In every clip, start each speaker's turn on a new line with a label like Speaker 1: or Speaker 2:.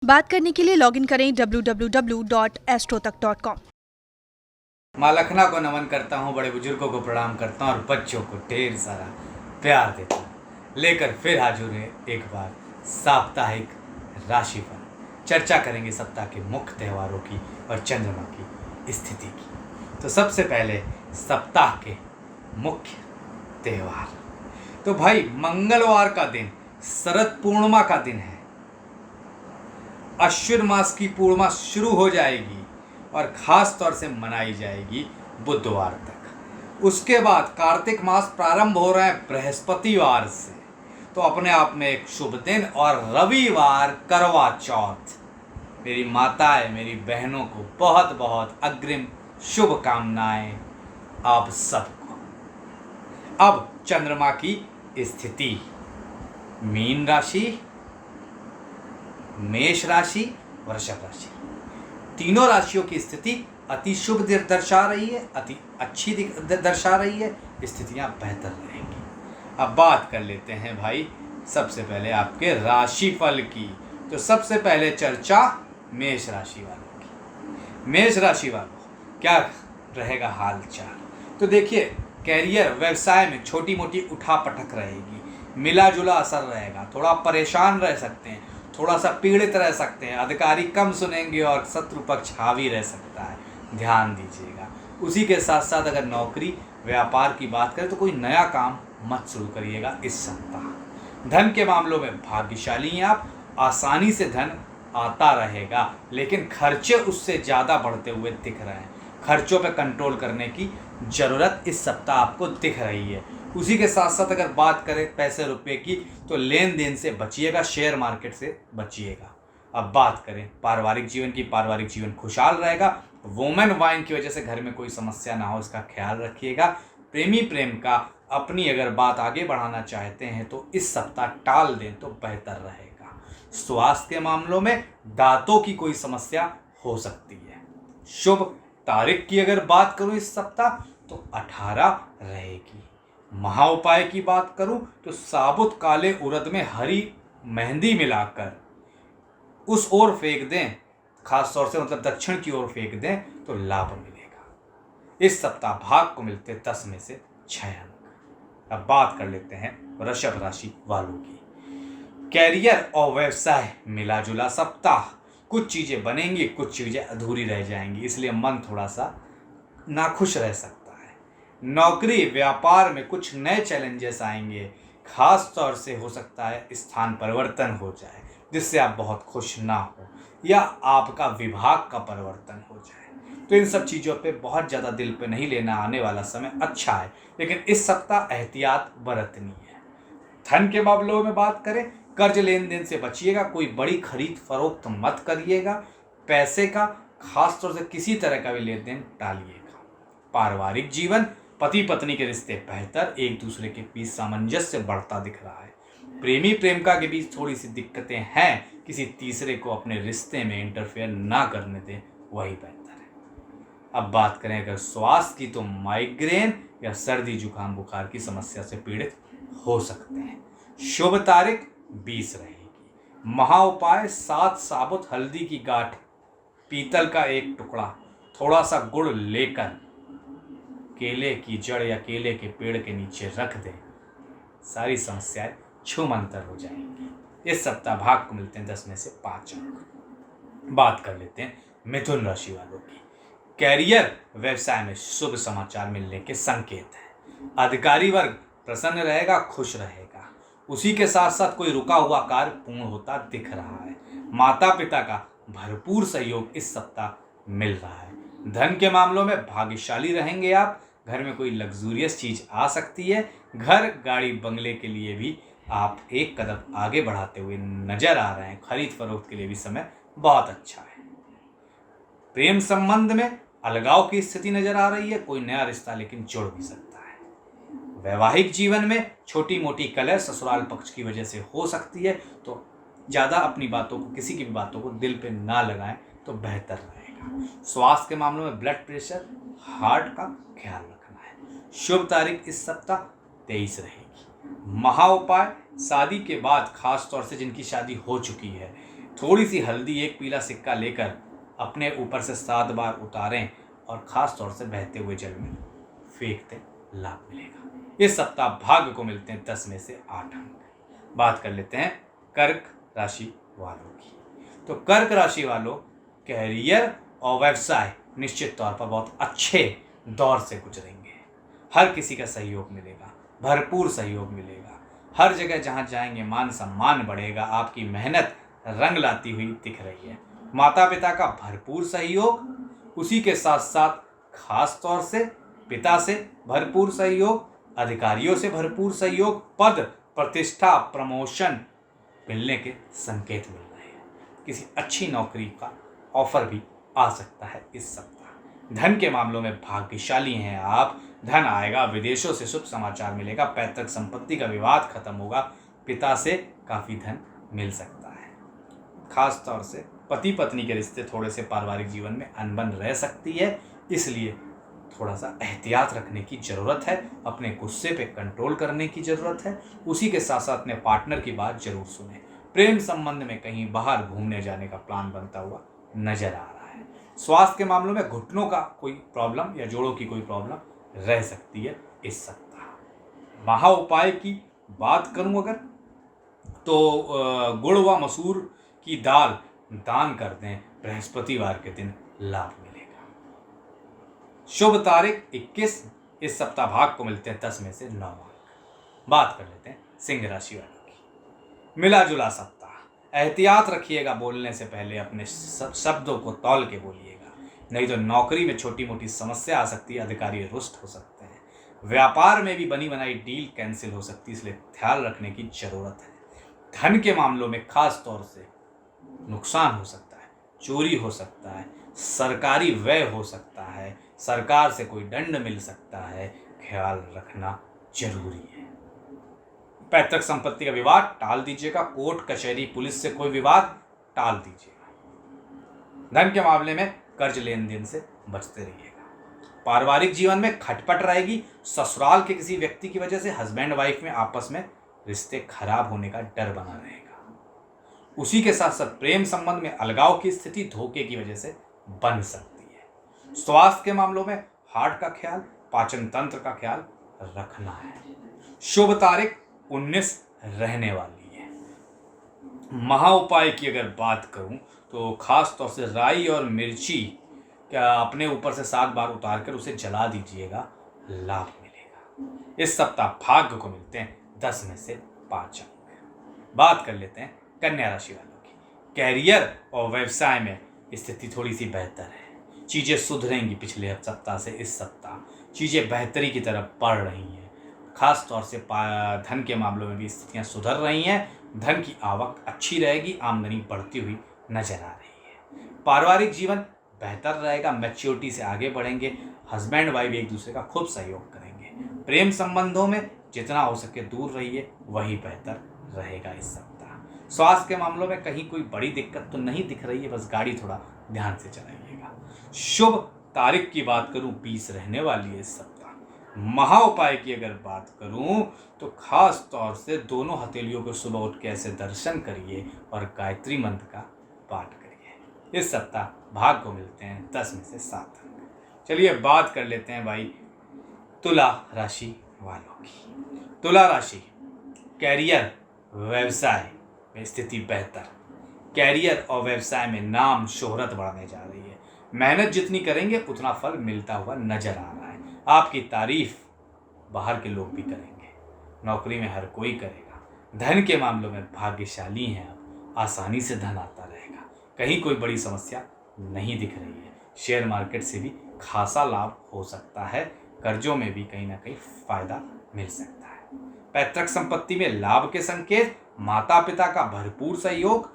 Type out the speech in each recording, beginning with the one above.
Speaker 1: बात करने के लिए लॉगिन करें www.astrotak.com।
Speaker 2: माँ लखना को नमन करता हूँ, बड़े बुजुर्गों को प्रणाम करता हूँ और बच्चों को ढेर सारा प्यार देता हूँ। लेकर फिर हाजिर है एक बार साप्ताहिक राशिफल। चर्चा करेंगे सप्ताह के मुख्य त्योहारों की और चंद्रमा की स्थिति की। तो सबसे पहले सप्ताह के मुख्य त्योहार। तो भाई मंगलवार का दिन शरद पूर्णिमा का दिन है। अश्विन मास की पूर्णिमा शुरू हो जाएगी और ख़ास तौर से मनाई जाएगी बुधवार तक। उसके बाद कार्तिक मास प्रारंभ हो रहा है बृहस्पतिवार से, तो अपने आप में एक शुभ दिन। और रविवार करवा चौथ। मेरी माताएं, मेरी बहनों को बहुत बहुत अग्रिम शुभकामनाएं आप सबको। अब चंद्रमा की स्थिति। मीन राशि, मेष राशि, वृषभ राशि, तीनों राशियों की स्थिति अति शुभ दर्शा रही है, अति अच्छी दर्शा रही है। स्थितियां बेहतर रहेंगी। अब बात कर लेते हैं भाई सबसे पहले आपके राशिफल की। तो सबसे पहले चर्चा मेष राशि वालों की। मेष राशि वालों क्या रहेगा हाल चाल। तो देखिए, कैरियर व्यवसाय में छोटी मोटी उठापटक रहेगी, मिला जुला असर रहेगा। थोड़ा परेशान रह सकते हैं, थोड़ा सा पीड़ित रह सकते हैं, अधिकारी कम सुनेंगे और शत्रु पक्ष हावी रह सकता है, ध्यान दीजिएगा। उसी के साथ साथ अगर नौकरी व्यापार की बात करें तो कोई नया काम मत शुरू करिएगा इस सप्ताह। धन के मामलों में भाग्यशाली हैं आप, आसानी से धन आता रहेगा, लेकिन खर्चे उससे ज़्यादा बढ़ते हुए दिख रहे हैं। खर्चों पर कंट्रोल करने की ज़रूरत इस सप्ताह आपको दिख रही है। उसी के साथ साथ अगर बात करें पैसे रुपए की, तो लेन देन से बचिएगा, शेयर मार्केट से बचिएगा। अब बात करें पारिवारिक जीवन की, पारिवारिक जीवन खुशहाल रहेगा। वोमेन वाइन की वजह से घर में कोई समस्या ना हो, इसका ख्याल रखिएगा। प्रेमी प्रेम का अपनी अगर बात आगे बढ़ाना चाहते हैं तो इस सप्ताह टाल दें तो बेहतर रहेगा। स्वास्थ्य के मामलों में दांतों की कोई समस्या हो सकती है। शुभ तारीख की अगर बात करूं इस सप्ताह तो 18 रहेगी। महा उपाय की बात करूं तो साबुत काले उड़द में हरी मेहंदी मिलाकर उस ओर फेंक दें, खास तौर से मतलब दक्षिण की ओर फेंक दें तो लाभ मिलेगा। इस सप्ताह भाग को मिलते 10 में से 6 अंक। अब बात कर लेते हैं वृषभ राशि वालों की। कैरियर और व्यवसाय मिला जुला सप्ताह। कुछ चीज़ें बनेंगी, कुछ चीज़ें अधूरी रह जाएंगी, इसलिए मन थोड़ा सा नाखुश रह सकता है। नौकरी व्यापार में कुछ नए चैलेंजेस आएंगे, खास तौर से हो सकता है स्थान परिवर्तन हो जाए जिससे आप बहुत खुश ना हो, या आपका विभाग का परिवर्तन हो जाए। तो इन सब चीज़ों पे बहुत ज़्यादा दिल पे नहीं लेना, आने वाला समय अच्छा है, लेकिन इस सप्ताह एहतियात बरतनी है। धन के मामलों में बात करें, कर्ज लेन देन से बचिएगा, कोई बड़ी खरीद फरोख्त मत करिएगा। पैसे का खास तौर से किसी तरह का भी लेन देन टालिएगा। पारिवारिक जीवन, पति पत्नी के रिश्ते बेहतर, एक दूसरे के बीच सामंजस्य बढ़ता दिख रहा है। प्रेमी प्रेमिका के बीच थोड़ी सी दिक्कतें हैं, किसी तीसरे को अपने रिश्ते में इंटरफेयर ना करने दें, वही बेहतर है। अब बात करें अगर स्वास्थ्य की, तो माइग्रेन या सर्दी जुकाम बुखार की समस्या से पीड़ित हो सकते हैं। शुभ तारीख 20 रहेगी। महा उपाय 7 साबुत हल्दी की गांठ, पीतल का एक टुकड़ा, थोड़ा सा गुड़ लेकर केले की जड़ या केले के पेड़ के नीचे रख दें, सारी समस्याएं छूमंतर हो जाएंगी। इस सप्ताह भाग को मिलते हैं 10 में से 5 अंक। बात कर लेते हैं मिथुन राशि वालों की। कैरियर व्यवसाय में शुभ समाचार मिलने के संकेत हैं। अधिकारी वर्ग प्रसन्न रहेगा, खुश रहेगा। उसी के साथ साथ कोई रुका हुआ कार्य पूर्ण होता दिख रहा है। माता पिता का भरपूर सहयोग इस सप्ताह मिल रहा है। धन के मामलों में भाग्यशाली रहेंगे आप। घर में कोई लग्जूरियस चीज आ सकती है। घर गाड़ी बंगले के लिए भी आप एक कदम आगे बढ़ाते हुए नजर आ रहे हैं। खरीद फरोख्त के लिए भी समय बहुत अच्छा है। प्रेम संबंध में अलगाव की स्थिति नजर आ रही है, कोई नया रिश्ता लेकिन जुड़ भी सकता है। वैवाहिक जीवन में छोटी मोटी कलह ससुराल पक्ष की वजह से हो सकती है, तो ज़्यादा अपनी बातों को, किसी की भी बातों को दिल पे ना लगाएं तो बेहतर रहेगा। स्वास्थ्य के मामलों में ब्लड प्रेशर, हार्ट का ख्याल रखना है। शुभ तारीख इस सप्ताह 23 रहेगी। महा उपाय, शादी के बाद खास तौर से जिनकी शादी हो चुकी है, थोड़ी सी हल्दी, एक पीला सिक्का लेकर अपने ऊपर से 7 बार उतारें और ख़ास तौर से बहते हुए जल में फेंक दें, लाभ मिलेगा। इस सप्ताह भाग्य को मिलते हैं 10 में से 8 अंक। बात कर लेते हैं कर्क राशि वालों की। तो कर्क राशि वालों, कैरियर और व्यवसाय निश्चित तौर पर बहुत अच्छे दौर से गुजरेंगे। हर किसी का सहयोग मिलेगा, भरपूर सहयोग मिलेगा। हर जगह जहां जाएंगे मान सम्मान बढ़ेगा। आपकी मेहनत रंग लाती हुई दिख रही है। माता पिता का भरपूर सहयोग, उसी के साथ साथ खास तौर से पिता से भरपूर सहयोग, अधिकारियों से भरपूर सहयोग, पद प्रतिष्ठा प्रमोशन मिलने के संकेत मिल रहे हैं। किसी अच्छी नौकरी का ऑफर भी आ सकता है इस सप्ताह। धन के मामलों में भाग्यशाली हैं आप। धन आएगा, विदेशों से शुभ समाचार मिलेगा, पैतृक संपत्ति का विवाद खत्म होगा, पिता से काफी धन मिल सकता है। खास तौर से पति पत्नी के रिश्ते थोड़े से पारिवारिक जीवन में अनबन रह सकती है, इसलिए थोड़ा सा एहतियात रखने की ज़रूरत है। अपने गुस्से पे कंट्रोल करने की ज़रूरत है। उसी के साथ साथ अपने पार्टनर की बात जरूर सुने। प्रेम संबंध में कहीं बाहर घूमने जाने का प्लान बनता हुआ नजर आ रहा है। स्वास्थ्य के मामलों में घुटनों का कोई प्रॉब्लम या जोड़ों की कोई प्रॉब्लम रह सकती है इस सप्ताह। महा उपाय की बात करूं अगर, तो गुड़ व मसूर की दाल दान कर दें, बृहस्पतिवार के दिन लाभ मिलेगा। शुभ तारीख 21। इस सप्ताह भाग को मिलते हैं 10 में से 9 अंक। बात कर लेते हैं सिंह राशि वालों की। मिला जुला सप्ताह। एहतियात रखिएगा, बोलने से पहले अपने शब्दों को तौल के बोलिएगा, नहीं तो नौकरी में छोटी मोटी समस्या आ सकती है, अधिकारी रुष्ट हो सकते हैं। व्यापार में भी बनी बनाई डील कैंसिल हो सकती है, इसलिए ख्याल रखने की जरूरत है। धन के मामलों में खास तौर से नुकसान हो सकता है, चोरी हो सकता है, सरकारी व्यय हो सकता है, सरकार से कोई दंड मिल सकता है, ख्याल रखना जरूरी है। पैतृक संपत्ति का विवाद टाल दीजिएगा। कोर्ट कचहरी पुलिस से कोई विवाद टाल दीजिएगा। धन के मामले में कर्ज लेन देन से बचते रहिएगा। पारिवारिक जीवन में खटपट रहेगी। ससुराल के किसी व्यक्ति की वजह से हस्बैंड वाइफ में आपस में रिश्ते खराब होने का डर बना रहेगा। उसी के साथ साथ प्रेम संबंध में अलगाव की स्थिति धोखे की वजह से बन सकती है। स्वास्थ्य के मामलों में हार्ट का ख्याल, पाचन तंत्र का ख्याल रखना है। शुभ तारीख 19 रहने वाली है। महा उपाय की अगर बात करूं तो खास तौर से राई और मिर्ची क्या अपने ऊपर से 7 बार उतार कर उसे जला दीजिएगा, लाभ मिलेगा। इस सप्ताह भाग्य को मिलते हैं 10 में से 5 अंक। बात कर लेते हैं कन्या राशि वालों की। कैरियर और व्यवसाय में स्थिति थोड़ी सी बेहतर है। चीज़ें सुधरेंगी। पिछले सप्ताह से इस सप्ताह चीज़ें बेहतरी की तरफ बढ़ रही हैं। खास तौर से धन के मामलों में भी स्थितियाँ सुधर रही हैं। धन की आवक अच्छी रहेगी, आमदनी बढ़ती हुई नजर आ रही है। पारिवारिक जीवन बेहतर रहेगा, मैच्योरिटी से आगे बढ़ेंगे। हस्बैंड वाइफ एक दूसरे का खूब सहयोग करेंगे। प्रेम संबंधों में जितना हो सके दूर रहिए, वही बेहतर रहेगा इस सप्ताह। स्वास्थ्य के मामलों में कहीं कोई बड़ी दिक्कत तो नहीं दिख रही है, बस गाड़ी थोड़ा ध्यान से चलाइएगा। शुभ तारीख की बात करूं 20 रहने वाली है इस सप्ताह। महा उपाय की अगर बात करूं तो खास तौर से दोनों हथेलियों को सुबह उठ के ऐसे दर्शन करिए और गायत्री मंत्र का पाठ करिए। इस सप्ताह भाग को मिलते हैं 10 में से 7 अंक। चलिए बात कर लेते हैं भाई तुला राशि वालों की। तुला राशि, कैरियर व्यवसाय में स्थिति बेहतर। कैरियर और व्यवसाय में नाम शोहरत बढ़ने जा रही है। मेहनत जितनी करेंगे उतना फल मिलता हुआ नजर आ रहा है। आपकी तारीफ बाहर के लोग भी करेंगे, नौकरी में हर कोई करेगा। धन के मामलों में भाग्यशाली हैं आप, आसानी से धन आता रहेगा। कहीं कोई बड़ी समस्या नहीं दिख रही है। शेयर मार्केट से भी खासा लाभ हो सकता है। कर्जों में भी कहीं ना कहीं फायदा मिल सकता है। पैतृक संपत्ति में लाभ के संकेत, माता पिता का भरपूर सहयोग,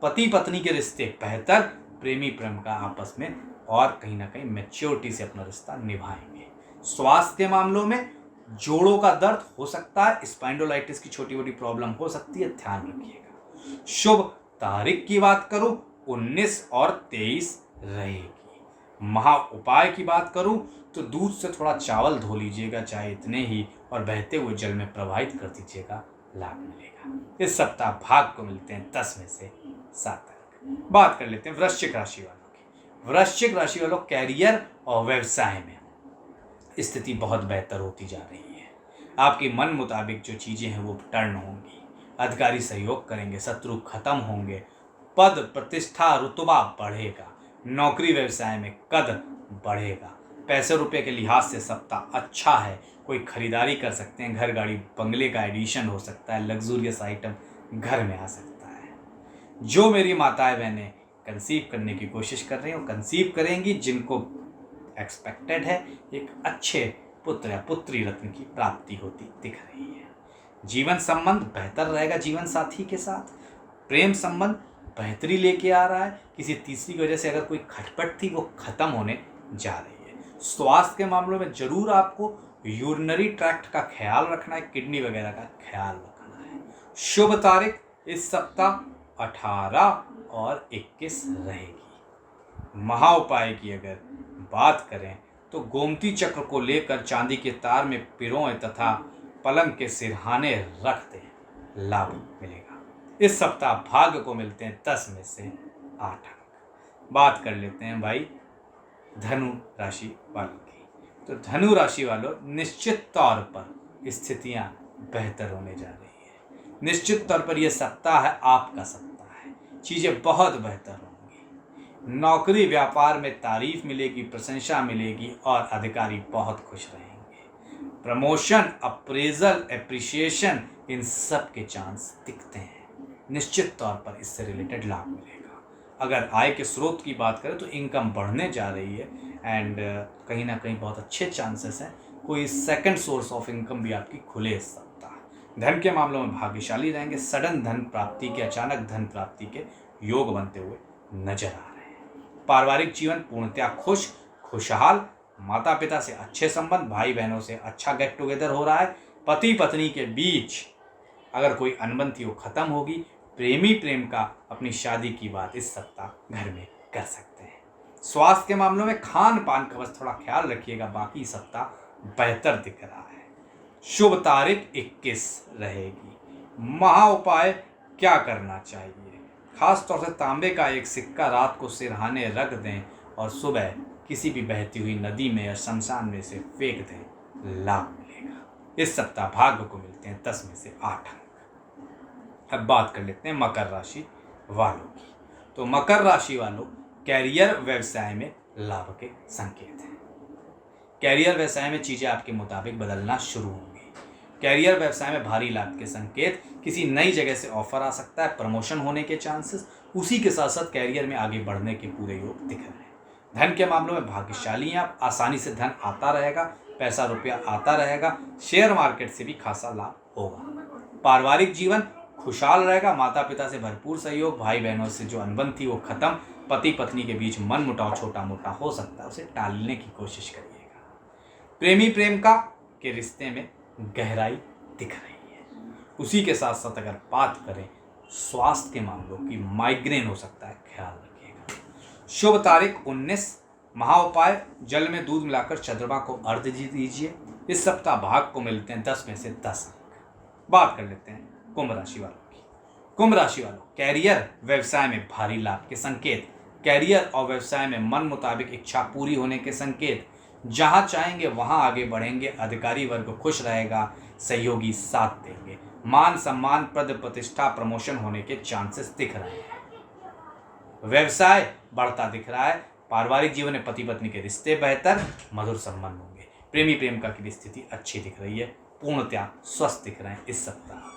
Speaker 2: पति पत्नी के रिश्ते बेहतर, प्रेमी प्रेम का आपस में और कहीं ना कहीं मैच्योरिटी से अपना रिश्ता निभाएंगे। स्वास्थ्य के मामलों में जोड़ों का दर्द हो सकता है, स्पाइंडोलाइटिस की छोटी मोटी प्रॉब्लम हो सकती है, ध्यान रखिएगा। शुभ तारीख की बात करूं 19 और 23 रहेगी। महा उपाय की बात करूं तो दूध से थोड़ा चावल धो लीजिएगा, चाहे इतने ही, और बहते हुए जल में प्रवाहित कर दीजिएगा, लाभ मिलेगा। इस सप्ताह भाग को मिलते हैं 10 में से 7 अंक। बात कर लेते हैं वृश्चिक राशि वालों की। वृश्चिक राशि वालों, कैरियर और व्यवसाय में स्थिति बहुत बेहतर होती जा रही है। आपकी मन मुताबिक जो चीज़ें हैं वो टर्न होंगी, अधिकारी सहयोग करेंगे, शत्रु खत्म होंगे, पद प्रतिष्ठा रुतबा बढ़ेगा, नौकरी व्यवसाय में कद बढ़ेगा, पैसे रुपए के लिहाज से सप्ताह अच्छा है। कोई खरीदारी कर सकते हैं, घर गाड़ी बंगले का एडिशन हो सकता है, लग्जूरियस आइटम घर में आ सकता है। जो मेरी माताएं बहनें कंसीव करने की कोशिश कर रही हैं वो कंसीव करेंगी, जिनको एक्सपेक्टेड है एक अच्छे पुत्र या पुत्री रत्न की प्राप्ति होती दिख रही है। जीवन संबंध बेहतर रहेगा जीवन साथी के साथ। प्रेम संबंध बेहतरी लेके आ रहा है। किसी तीसरी की वजह से अगर कोई खटपट थी वो खत्म होने जा रही है। स्वास्थ्य के मामलों में जरूर आपको यूरिनरी ट्रैक्ट का ख्याल रखना है, किडनी वगैरह का ख्याल रखना है। शुभ तारीख इस सप्ताह 18 और 21 रहेगी। महा उपाय की अगर बात करें तो गोमती चक्र को लेकर चांदी के तार में पिरोएं तथा पलंग के सिरहाने रख दें, लाभ मिलेगा। इस सप्ताह भाग्य को मिलते हैं 10 में से 8 अंक। बात कर लेते हैं भाई धनु राशि वालों की। तो धनु राशि वालों, निश्चित तौर पर स्थितियां बेहतर होने जा रही है। निश्चित तौर पर यह सप्ताह है आपका सप्ताह है, चीजें बहुत बेहतर होंगी। नौकरी व्यापार में तारीफ मिलेगी, प्रशंसा मिलेगी और अधिकारी बहुत खुश रहेंगे। प्रमोशन, अप्रेजल, एप्रिसिएशन, इन सब के चांस दिखते हैं। निश्चित तौर पर इससे रिलेटेड लाभ मिलेगा। अगर आय के स्रोत की बात करें तो इनकम बढ़ने जा रही है एंड कहीं ना कहीं बहुत अच्छे चांसेस हैं कोई सेकंड सोर्स ऑफ इनकम भी आपकी खुले इस सप्ताह। धन के मामलों में भाग्यशाली रहेंगे। सडन धन प्राप्ति के, अचानक धन प्राप्ति के योग बनते हुए नजर आ रहे हैं। पारिवारिक जीवन पूर्णतया खुशहाल। माता पिता से अच्छे संबंध, भाई बहनों से अच्छा गेट टुगेदर हो रहा है। पति पत्नी के बीच अगर कोई अनबन थी वो खत्म होगी। प्रेमी प्रेम का अपनी शादी की बात इस सप्ताह घर में कर सकते हैं। स्वास्थ्य के मामलों में खान पान का बस थोड़ा ख्याल रखिएगा, बाकी सप्ताह बेहतर दिख रहा है। शुभ तारीख 21 रहेगी। महा उपाय क्या करना चाहिए? खास तौर से तांबे का एक सिक्का रात को सिरहाने रख दें और सुबह किसी भी बहती हुई नदी में या शमशान में से फेंक दें, लाभ मिलेगा। इस सप्ताह भाग्य को मिलते हैं 10 में से 8 अंक। अब बात कर लेते हैं मकर राशि वालों की। तो मकर राशि वालों, कैरियर व्यवसाय में लाभ के संकेत हैं। कैरियर व्यवसाय में चीजें आपके मुताबिक बदलना शुरू होंगी। कैरियर व्यवसाय में भारी लाभ के संकेत, किसी नई जगह से ऑफर आ सकता है, प्रमोशन होने के चांसेस, उसी के साथ साथ कैरियर में आगे बढ़ने के पूरे योग दिख रहे हैं। धन के मामलों में भाग्यशाली हैं आप, आसानी से धन आता रहेगा, पैसा रुपया आता रहेगा। शेयर मार्केट से भी खासा लाभ होगा। पारिवारिक जीवन खुशहाल रहेगा। माता पिता से भरपूर सहयोग, भाई बहनों से जो अनबन थी वो खत्म। पति पत्नी के बीच मन मुटाव छोटा मोटा हो सकता है, उसे टालने की कोशिश करिएगा। प्रेमी प्रेम का के रिश्ते में गहराई दिख रही है। उसी के साथ साथ अगर बात करें स्वास्थ्य के मामलों की, माइग्रेन हो सकता है, ख्याल रखिएगा। शुभ तारीख 19। महा उपाय, जल में दूध मिलाकर चंद्रमा को अर्घ्य दीजिए। इस सप्ताह भाग को मिलते हैं 10 में से 10 अंक। बात कर लेते हैं कुंभ राशि वालों की। कुंभ राशि वालों, कैरियर व्यवसाय में भारी लाभ के संकेत। कैरियर और व्यवसाय में मन मुताबिक इच्छा पूरी होने के संकेत। जहां चाहेंगे वहां आगे बढ़ेंगे। अधिकारी वर्ग खुश रहेगा, सहयोगी साथ देंगे। मान सम्मान, पद प्रतिष्ठा, प्रमोशन होने के चांसेस दिख रहे हैं। व्यवसाय बढ़ता दिख रहा है। पारिवारिक जीवन में पति पत्नी के रिश्ते बेहतर, मधुर संबंध होंगे। प्रेमी प्रेमिका की स्थिति अच्छी दिख रही है, पूर्णतया स्वस्थ दिख रहे हैं इस सप्ताह।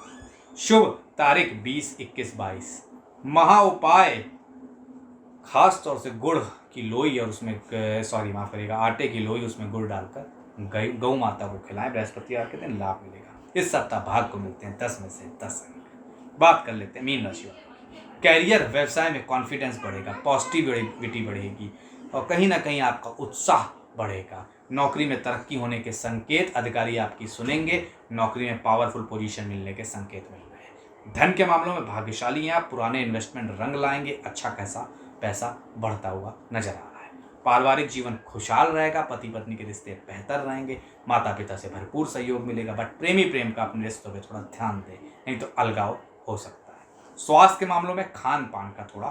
Speaker 2: शुभ तारीख 20, 21, 22। महा उपाय, खास तौर से गुड़ की लोई और उसमें माफ करिएगा, आटे की लोई उसमें गुड़ डालकर गौ माता को खिलाएं। बृहस्पतिवार के दिन लाभ मिलेगा। इस सप्ताह भाग को मिलते हैं 10 में से 10 अंक। बात कर लेते हैं मीन राशि वालों की। कैरियर व्यवसाय में कॉन्फिडेंस बढ़ेगा, पॉजिटिविटी बढ़ेगी और कहीं ना कहीं आपका उत्साह बढ़ेगा। नौकरी में तरक्की होने के संकेत, अधिकारी आपकी सुनेंगे। नौकरी में पावरफुल पोजीशन मिलने के संकेत मिल रहे हैं। धन के मामलों में भाग्यशाली हैं आप, पुराने इन्वेस्टमेंट रंग लाएंगे। अच्छा खासा पैसा बढ़ता हुआ नजर आ रहा है। पारिवारिक जीवन खुशहाल रहेगा, पति पत्नी के रिश्ते बेहतर रहेंगे। माता पिता से भरपूर सहयोग मिलेगा, बट प्रेमी प्रेम का अपने रिश्तों पर थोड़ा ध्यान दें, नहीं तो अलगाव हो सकता है। स्वास्थ्य के मामलों में खान पान का थोड़ा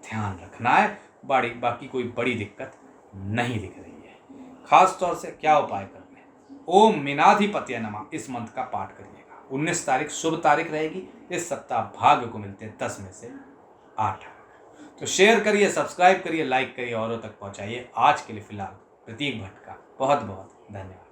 Speaker 2: ध्यान रखना है, बाकी कोई बड़ी दिक्कत नहीं दिख रही है। खास तौर से क्या उपाय करने, ओम मीनाधिपत्य नमः इस मंत्र का पाठ करिएगा। 19 तारीख शुभ तारीख रहेगी। इस सप्ताह भाग्य को मिलते हैं 10 में से 8। तो शेयर करिए, सब्सक्राइब करिए, लाइक करिए, औरों तक पहुंचाइए। आज के लिए फिलहाल प्रतीक भट्ट का बहुत बहुत धन्यवाद।